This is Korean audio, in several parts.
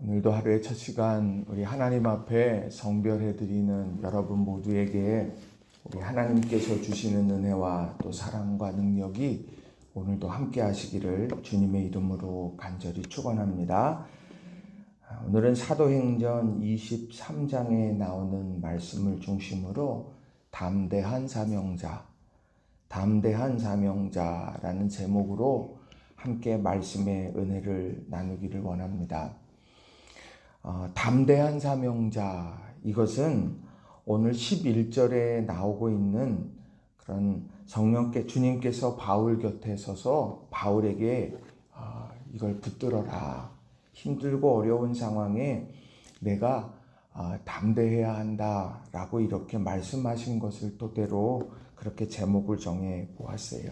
오늘도 하루의 첫 시간 우리 하나님 앞에 성별해드리는 여러분 모두에게 우리 하나님께서 주시는 은혜와 또 사랑과 능력이 오늘도 함께 하시기를 주님의 이름으로 간절히 축원합니다. 오늘은 사도행전 23장에 나오는 말씀을 중심으로 담대한 사명자라는 제목으로 함께 말씀의 은혜를 나누기를 원합니다. 담대한 사명자, 이것은 오늘 11절에 나오고 있는 그런 성령께 주님께서 바울 곁에 서서 바울에게 이걸 붙들어라. 힘들고 어려운 상황에 내가 담대해야 한다라고 이렇게 말씀하신 것을 토대로 그렇게 제목을 정해 보았어요.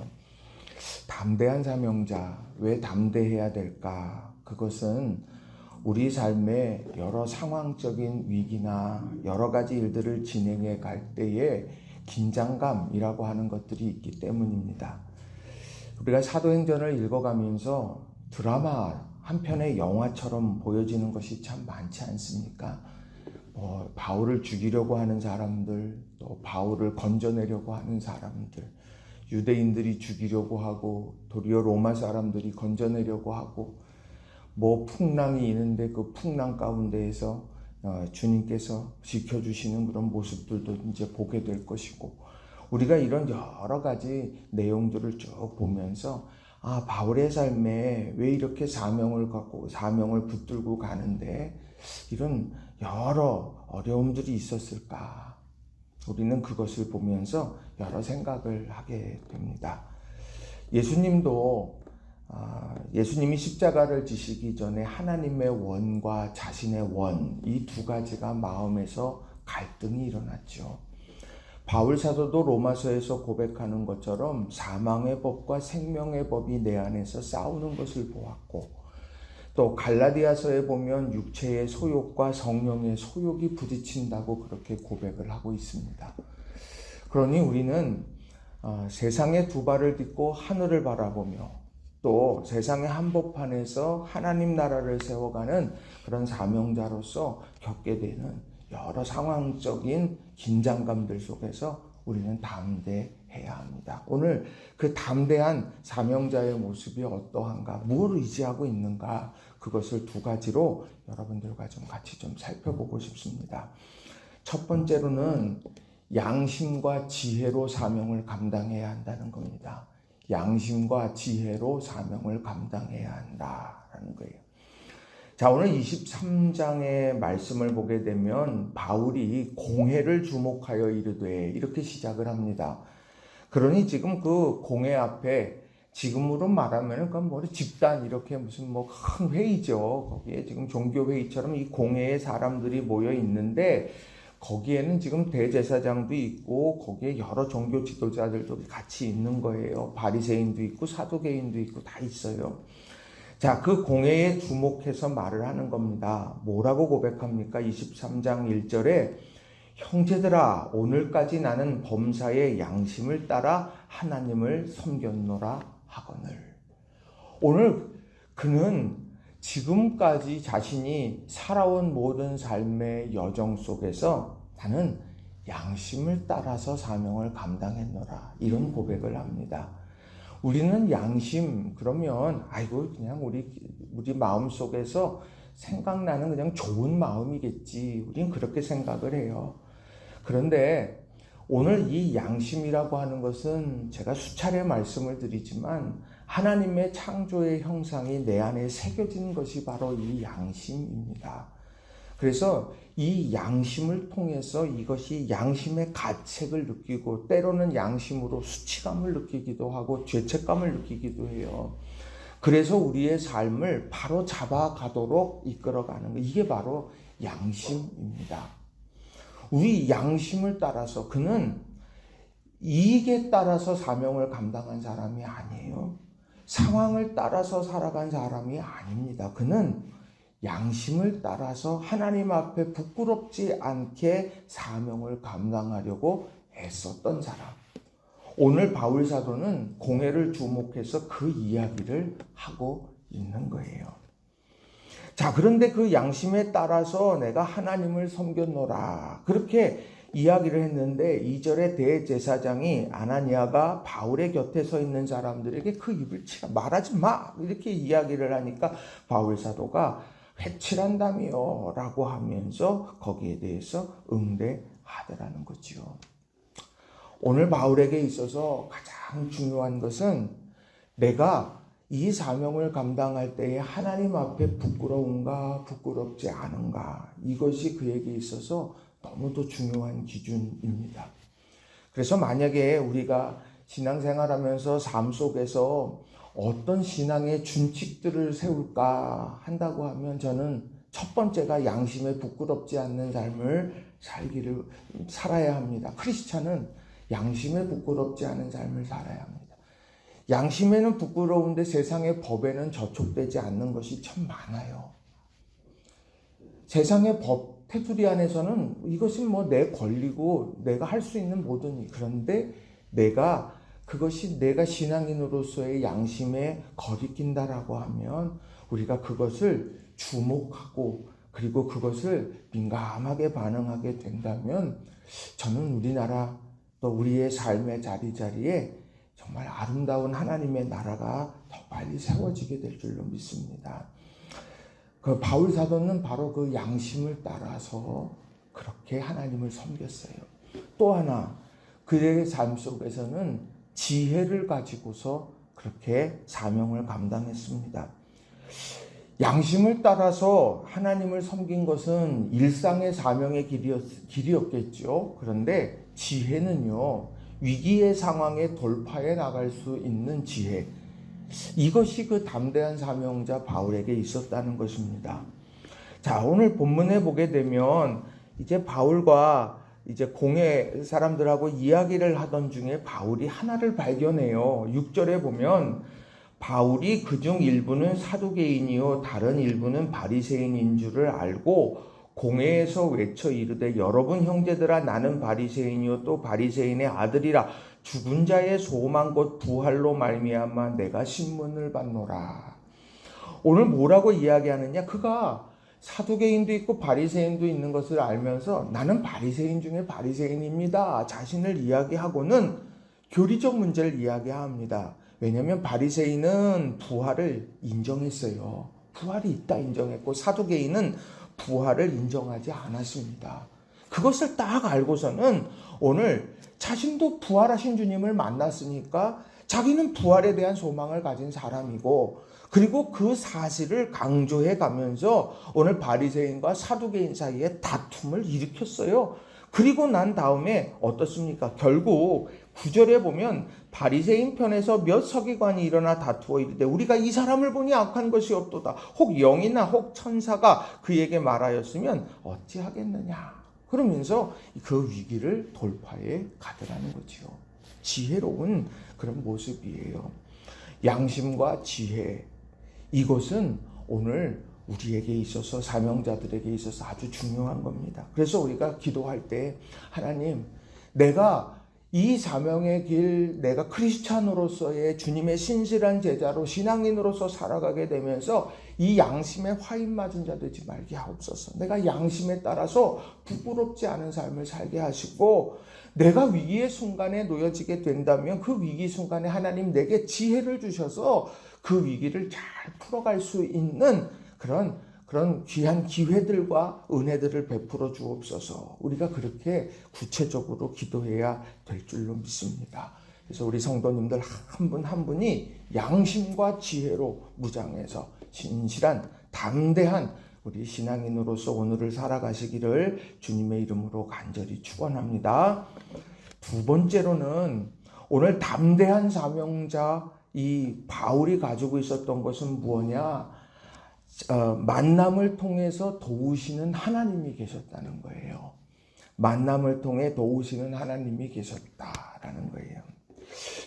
담대한 사명자, 왜 담대해야 될까? 그것은 우리 삶의 여러 상황적인 위기나 여러 가지 일들을 진행해 갈 때의 긴장감이라고 하는 것들이 있기 때문입니다. 우리가 사도행전을 읽어가면서 드라마 한 편의 영화처럼 보여지는 것이 참 많지 않습니까? 바울을 죽이려고 하는 사람들, 또 바울을 건져내려고 하는 사람들, 유대인들이 죽이려고 하고 도리어 로마 사람들이 건져내려고 하고 풍랑이 있는데 그 풍랑 가운데에서 주님께서 지켜주시는 그런 모습들도 이제 보게 될 것이고, 우리가 이런 여러 가지 내용들을 쭉 보면서 바울의 삶에 왜 이렇게 사명을 갖고 사명을 붙들고 가는데 이런 여러 어려움들이 있었을까? 우리는 그것을 보면서 여러 생각을 하게 됩니다. 예수님이 십자가를 지시기 전에 하나님의 원과 자신의 원, 이 두 가지가 마음에서 갈등이 일어났죠. 바울 사도도 로마서에서 고백하는 것처럼 사망의 법과 생명의 법이 내 안에서 싸우는 것을 보았고, 또 갈라디아서에 보면 육체의 소욕과 성령의 소욕이 부딪힌다고 그렇게 고백을 하고 있습니다. 그러니 우리는 세상의 두 발을 딛고 하늘을 바라보며 또 세상의 한복판에서 하나님 나라를 세워가는 그런 사명자로서 겪게 되는 여러 상황적인 긴장감들 속에서 우리는 담대해야 합니다. 오늘 그 담대한 사명자의 모습이 어떠한가, 뭘 의지하고 있는가, 그것을 두 가지로 여러분들과 좀 같이 좀 살펴보고 싶습니다. 첫 번째로는 양심과 지혜로 사명을 감당해야 한다는 겁니다. 양심과 지혜로 사명을 감당해야 한다라는 거예요. 자, 오늘 23장의 말씀을 보게 되면 바울이 공회를 주목하여 이르되 이렇게 시작을 합니다. 그러니 지금 그 공회 앞에 지금으로 말하면 집단 이렇게 무슨 큰 회의죠. 거기에 지금 종교 회의처럼 이 공회에 사람들이 모여 있는데 거기에는 지금 대제사장도 있고 거기에 여러 종교 지도자들도 같이 있는 거예요. 바리새인도 있고 사두개인도 있고 다 있어요. 자, 그 공회에 주목해서 말을 하는 겁니다. 뭐라고 고백합니까? 23장 1절에 형제들아, 오늘까지 나는 범사의 양심을 따라 하나님을 섬겼노라 하거늘. 오늘 그는 지금까지 자신이 살아온 모든 삶의 여정 속에서 나는 양심을 따라서 사명을 감당했노라, 이런 고백을 합니다. 우리는 양심 그러면 그냥 우리 마음 속에서 생각나는 그냥 좋은 마음이겠지, 우린 그렇게 생각을 해요. 그런데 오늘 이 양심이라고 하는 것은 제가 수차례 말씀을 드리지만 하나님의 창조의 형상이 내 안에 새겨진 것이 바로 이 양심입니다. 그래서 이 양심을 통해서 이것이 양심의 가책을 느끼고 때로는 양심으로 수치감을 느끼기도 하고 죄책감을 느끼기도 해요. 그래서 우리의 삶을 바로 잡아가도록 이끌어가는 것, 이게 바로 양심입니다. 우리 양심을 따라서, 그는 이익에 따라서 사명을 감당한 사람이 아니에요. 상황을 따라서 살아간 사람이 아닙니다. 그는 양심을 따라서 하나님 앞에 부끄럽지 않게 사명을 감당하려고 애썼던 사람. 오늘 바울 사도는 공회를 주목해서 그 이야기를 하고 있는 거예요. 자, 그런데 그 양심에 따라서 내가 하나님을 섬겼노라. 그렇게 이야기를 했는데 2절에 대제사장이 아나니아가 바울의 곁에 서 있는 사람들에게 그 입을 치라, 말하지 마, 이렇게 이야기를 하니까 바울 사도가 회칠한다며 라고 하면서 거기에 대해서 응대하더라는 거지요. 오늘 바울에게 있어서 가장 중요한 것은 내가 이 사명을 감당할 때에 하나님 앞에 부끄러운가 부끄럽지 않은가, 이것이 그에게 있어서 너무도 중요한 기준입니다. 그래서 만약에 우리가 신앙생활하면서 삶 속에서 어떤 신앙의 준칙들을 세울까 한다고 하면 저는 첫 번째가 양심에 부끄럽지 않는 삶을 살아야 합니다. 크리스찬은 양심에 부끄럽지 않은 삶을 살아야 합니다. 양심에는 부끄러운데 세상의 법에는 저촉되지 않는 것이 참 많아요. 세상의 법 테두리 안에서는 이것이 내 권리고 내가 할 수 있는 모든 일. 그런데 그것이 내가 신앙인으로서의 양심에 거리낀다라고 하면 우리가 그것을 주목하고 그리고 그것을 민감하게 반응하게 된다면 저는 우리나라 또 우리의 삶의 자리자리에 정말 아름다운 하나님의 나라가 더 빨리 세워지게 될 줄로 믿습니다. 그 바울 사도는 바로 그 양심을 따라서 그렇게 하나님을 섬겼어요. 또 하나, 그의 삶 속에서는 지혜를 가지고서 그렇게 사명을 감당했습니다. 양심을 따라서 하나님을 섬긴 것은 일상의 사명의 길이었겠죠. 그런데 지혜는요, 위기의 상황에 돌파해 나갈 수 있는 지혜, 이것이 그 담대한 사명자 바울에게 있었다는 것입니다. 자, 오늘 본문에 보게 되면 이제 바울과 이제 공회 사람들하고 이야기를 하던 중에 바울이 하나를 발견해요. 6절에 보면 바울이 그중 일부는 사두개인이요 다른 일부는 바리새인인 줄을 알고 공회에서 외쳐 이르되 여러분 형제들아, 나는 바리새인이요 또 바리새인의 아들이라. 죽은 자의 소망 곧 부활로 말미암아 내가 신문을 받노라. 오늘 뭐라고 이야기하느냐? 그가 사두개인도 있고 바리새인도 있는 것을 알면서 나는 바리새인 중에 바리새인입니다, 자신을 이야기하고는 교리적 문제를 이야기합니다. 왜냐하면 바리새인은 부활을 인정했어요. 부활이 있다 인정했고 사두개인은 부활을 인정하지 않았습니다. 그것을 딱 알고서는 오늘 자신도 부활하신 주님을 만났으니까 자기는 부활에 대한 소망을 가진 사람이고, 그리고 그 사실을 강조해 가면서 오늘 바리새인과 사두개인 사이에 다툼을 일으켰어요. 그리고 난 다음에 어떻습니까? 결국 9절에 보면 바리새인 편에서 몇 서기관이 일어나 다투어 이르되 우리가 이 사람을 보니 악한 것이 없도다. 혹 영이나 혹 천사가 그에게 말하였으면 어찌하겠느냐. 그러면서 그 위기를 돌파해 가더라는 거지요. 지혜로운 그런 모습이에요. 양심과 지혜, 이것은 오늘 우리에게 있어서, 사명자들에게 있어서 아주 중요한 겁니다. 그래서 우리가 기도할 때 하나님, 내가 이 사명의 길, 내가 크리스찬으로서의 주님의 신실한 제자로 신앙인으로서 살아가게 되면서 이 양심에 화인 맞은 자 되지 말게 하옵소서. 내가 양심에 따라서 부끄럽지 않은 삶을 살게 하시고, 내가 위기의 순간에 놓여지게 된다면 그 위기 순간에 하나님 내게 지혜를 주셔서 그 위기를 잘 풀어갈 수 있는 그런 귀한 기회들과 은혜들을 베풀어 주옵소서. 우리가 그렇게 구체적으로 기도해야 될 줄로 믿습니다. 그래서 우리 성도님들 한 분 한 분이 양심과 지혜로 무장해서 진실한 담대한 우리 신앙인으로서 오늘을 살아가시기를 주님의 이름으로 간절히 축원합니다. 두 번째로는 오늘 담대한 사명자 이 바울이 가지고 있었던 것은 무엇이냐? 만남을 통해서 도우시는 하나님이 계셨다는 거예요. 만남을 통해 도우시는 하나님이 계셨다라는 거예요.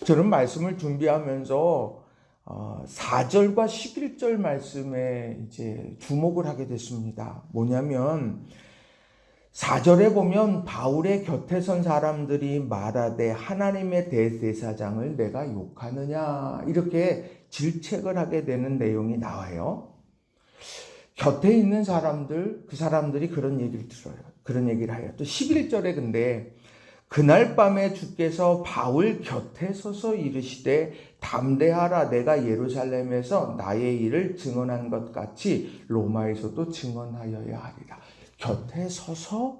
저는 말씀을 준비하면서 4절과 11절 말씀에 이제 주목을 하게 됐습니다. 뭐냐면 4절에 보면 바울의 곁에 선 사람들이 말하되 하나님의 대제사장을 내가 욕하느냐, 이렇게 질책을 하게 되는 내용이 나와요. 곁에 있는 사람들, 그 사람들이 그런 얘기를 들어요. 그런 얘기를 해요. 또 11절에 근데 그날 밤에 주께서 바울 곁에 서서 이르시되 담대하라, 내가 예루살렘에서 나의 일을 증언한 것 같이 로마에서도 증언하여야 하리라. 곁에 서서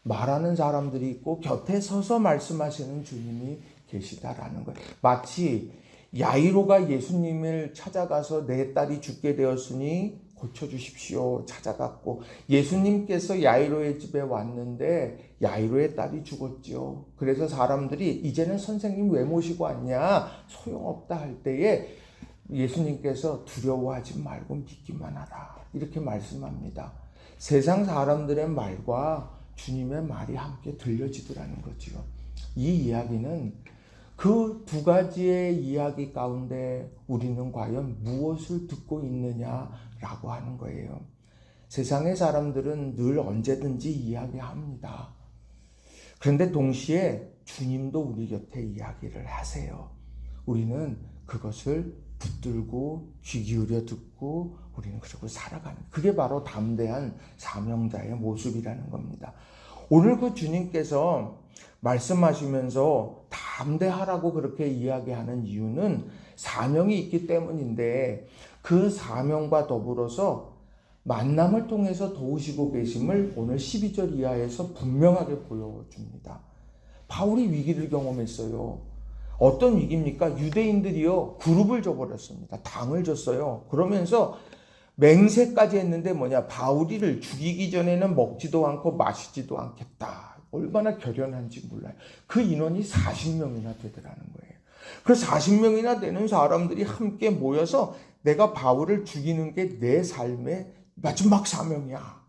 말하는 사람들이 있고 곁에 서서 말씀하시는 주님이 계시다라는 거예요. 마치 야이로가 예수님을 찾아가서 내 딸이 죽게 되었으니 고쳐주십시오 찾아갔고, 예수님께서 야이로의 집에 왔는데 야이로의 딸이 죽었죠. 그래서 사람들이 이제는 선생님 왜 모시고 왔냐, 소용없다 할 때에 예수님께서 두려워하지 말고 믿기만 하라 이렇게 말씀합니다. 세상 사람들의 말과 주님의 말이 함께 들려지더라는 거죠. 이 이야기는 그 두 가지의 이야기 가운데 우리는 과연 무엇을 듣고 있느냐라고 하는 거예요. 세상의 사람들은 늘 언제든지 이야기합니다. 그런데 동시에 주님도 우리 곁에 이야기를 하세요. 우리는 그것을 붙들고 귀 기울여 듣고 우리는 그러고 살아가는, 그게 바로 담대한 사명자의 모습이라는 겁니다. 오늘 그 주님께서 말씀하시면서 담대하라고 그렇게 이야기하는 이유는 사명이 있기 때문인데, 그 사명과 더불어서 만남을 통해서 도우시고 계심을 오늘 12절 이하에서 분명하게 보여줍니다. 바울이 위기를 경험했어요. 어떤 위기입니까? 유대인들이요, 그룹을 줘버렸습니다. 당을 줬어요. 그러면서 맹세까지 했는데 뭐냐, 바울이를 죽이기 전에는 먹지도 않고 마시지도 않겠다. 얼마나 결연한지 몰라요. 그 인원이 40명이나 되더라는 거예요. 그 40명이나 되는 사람들이 함께 모여서 내가 바울을 죽이는 게 내 삶의 마지막 사명이야.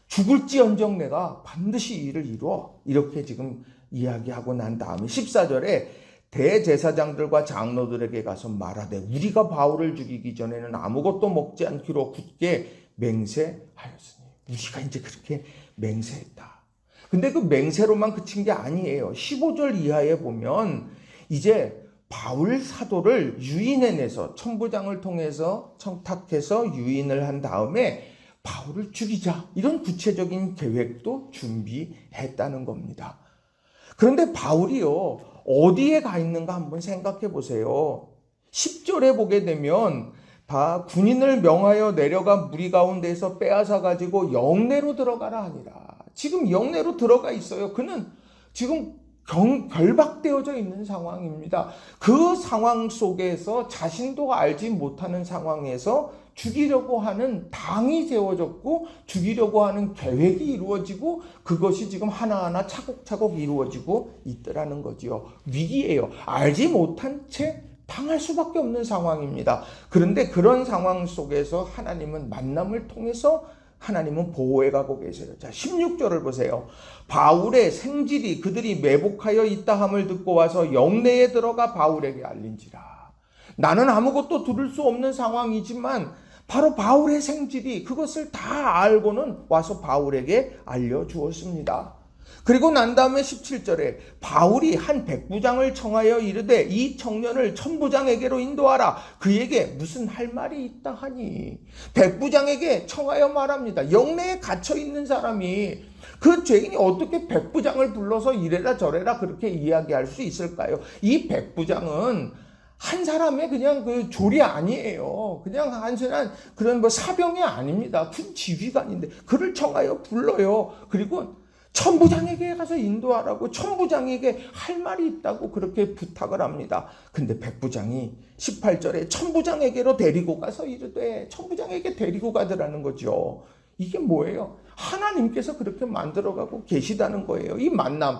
죽을지언정 내가 반드시 이 일을 이루어. 이렇게 지금 이야기하고 난 다음에 14절에 대제사장들과 장로들에게 가서 말하되 우리가 바울을 죽이기 전에는 아무것도 먹지 않기로 굳게 맹세하였으니. 우리가 이제 그렇게 맹세했다. 근데 그 맹세로만 그친 게 아니에요. 15절 이하에 보면 이제 바울 사도를 유인해내서 천부장을 통해서 청탁해서 유인을 한 다음에 바울을 죽이자, 이런 구체적인 계획도 준비했다는 겁니다. 그런데 바울이요, 어디에 가 있는가 한번 생각해 보세요. 10절에 보게 되면 군인을 명하여 내려가 무리 가운데서 빼앗아 가지고 영내로 들어가라 하니라. 지금 영내로 들어가 있어요. 그는 지금 결박되어져 있는 상황입니다. 그 상황 속에서 자신도 알지 못하는 상황에서 죽이려고 하는 당이 세워졌고 죽이려고 하는 계획이 이루어지고 그것이 지금 하나하나 차곡차곡 이루어지고 있더라는 거지요. 위기예요. 알지 못한 채 당할 수밖에 없는 상황입니다. 그런데 그런 상황 속에서 하나님은 만남을 통해서 하나님은 보호해가고 계세요. 자, 16절을 보세요. 바울의 생질이 그들이 매복하여 있다 함을 듣고 와서 영내에 들어가 바울에게 알린지라. 나는 아무것도 들을 수 없는 상황이지만 바로 바울의 생질이 그것을 다 알고는 와서 바울에게 알려주었습니다. 그리고 난 다음에 17절에 바울이 한 백부장을 청하여 이르되 이 청년을 천부장에게로 인도하라. 그에게 무슨 할 말이 있다 하니. 백부장에게 청하여 말합니다. 영내에 갇혀 있는 사람이, 그 죄인이 어떻게 백부장을 불러서 이래라 저래라 그렇게 이야기할 수 있을까요? 이 백부장은 한 사람의 그냥 그 조리 아니에요. 그냥 한 사람 그런 뭐 사병이 아닙니다. 군 지휘관인데 그를 청하여 불러요. 그리고 천부장에게 가서 인도하라고, 천부장에게 할 말이 있다고 그렇게 부탁을 합니다. 근데 백부장이 18절에 천부장에게로 데리고 가서 이르되, 천부장에게 데리고 가더라는 거죠. 이게 뭐예요? 하나님께서 그렇게 만들어가고 계시다는 거예요. 이 만남,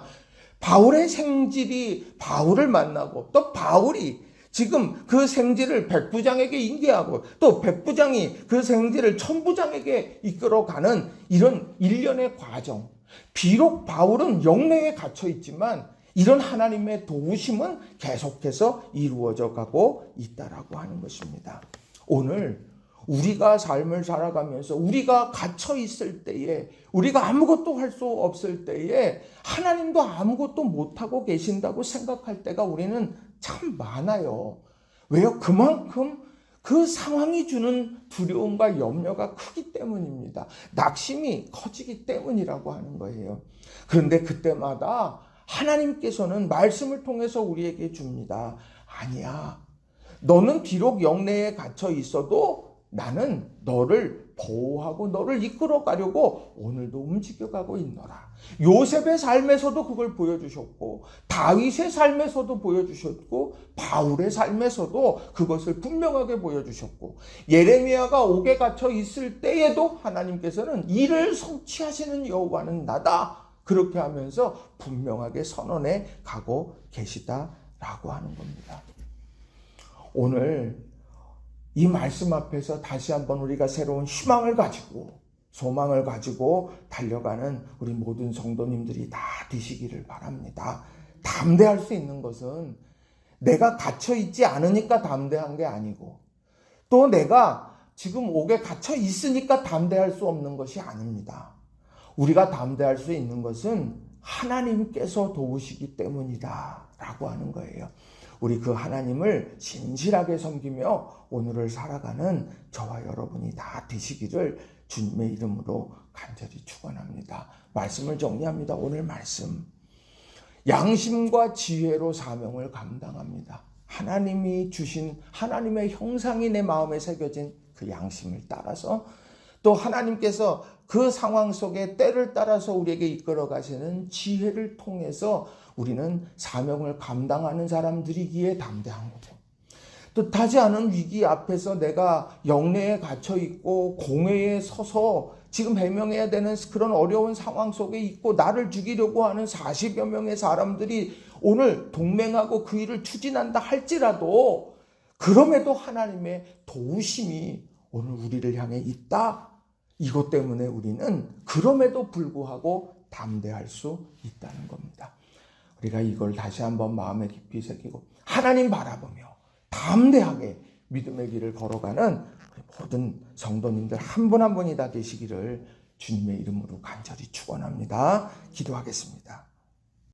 바울의 생질이 바울을 만나고 또 바울이 지금 그 생질을 백부장에게 인계하고 또 백부장이 그 생질을 천부장에게 이끌어가는 이런 일련의 과정. 비록 바울은 영내에 갇혀 있지만 이런 하나님의 도우심은 계속해서 이루어져 가고 있다라고 하는 것입니다. 오늘 우리가 삶을 살아가면서 우리가 갇혀 있을 때에, 우리가 아무것도 할 수 없을 때에 하나님도 아무것도 못하고 계신다고 생각할 때가 우리는 참 많아요. 왜요? 그만큼 그 상황이 주는 두려움과 염려가 크기 때문입니다. 낙심이 커지기 때문이라고 하는 거예요. 그런데 그때마다 하나님께서는 말씀을 통해서 우리에게 줍니다. 아니야. 너는 비록 영내에 갇혀 있어도 나는 너를 보호하고 너를 이끌어 가려고 오늘도 움직여가고 있노라. 요셉의 삶에서도 그걸 보여주셨고, 다윗의 삶에서도 보여주셨고, 바울의 삶에서도 그것을 분명하게 보여주셨고, 예레미야가 옥에 갇혀 있을 때에도 하나님께서는 이를 성취하시는 여호와는 나다, 그렇게 하면서 분명하게 선언해 가고 계시다라고 하는 겁니다. 오늘 이 말씀 앞에서 다시 한번 우리가 새로운 희망을 가지고 소망을 가지고 달려가는 우리 모든 성도님들이 다 되시기를 바랍니다. 담대할 수 있는 것은 내가 갇혀 있지 않으니까 담대한 게 아니고, 또 내가 지금 옥에 갇혀 있으니까 담대할 수 없는 것이 아닙니다. 우리가 담대할 수 있는 것은 하나님께서 도우시기 때문이다 라고 하는 거예요. 우리 그 하나님을 진실하게 섬기며 오늘을 살아가는 저와 여러분이 다 되시기를 주님의 이름으로 간절히 축원합니다. 말씀을 정리합니다. 오늘 말씀, 양심과 지혜로 사명을 감당합니다. 하나님이 주신 하나님의 형상이 내 마음에 새겨진 그 양심을 따라서, 또 하나님께서 그 상황 속에 때를 따라서 우리에게 이끌어 가시는 지혜를 통해서 우리는 사명을 감당하는 사람들이기에 담대한 거죠. 뜻하지 않은 위기 앞에서 내가 영내에 갇혀 있고 공회에 서서 지금 해명해야 되는 그런 어려운 상황 속에 있고, 나를 죽이려고 하는 40여 명의 사람들이 오늘 동맹하고 그 일을 추진한다 할지라도, 그럼에도 하나님의 도우심이 오늘 우리를 향해 있다. 이것 때문에 우리는 그럼에도 불구하고 담대할 수 있다는 겁니다. 우리가 이걸 다시 한번 마음에 깊이 새기고 하나님 바라보며 담대하게 믿음의 길을 걸어가는 모든 성도님들 한 분 한 분이 다 되시기를 주님의 이름으로 간절히 축원합니다. 기도하겠습니다.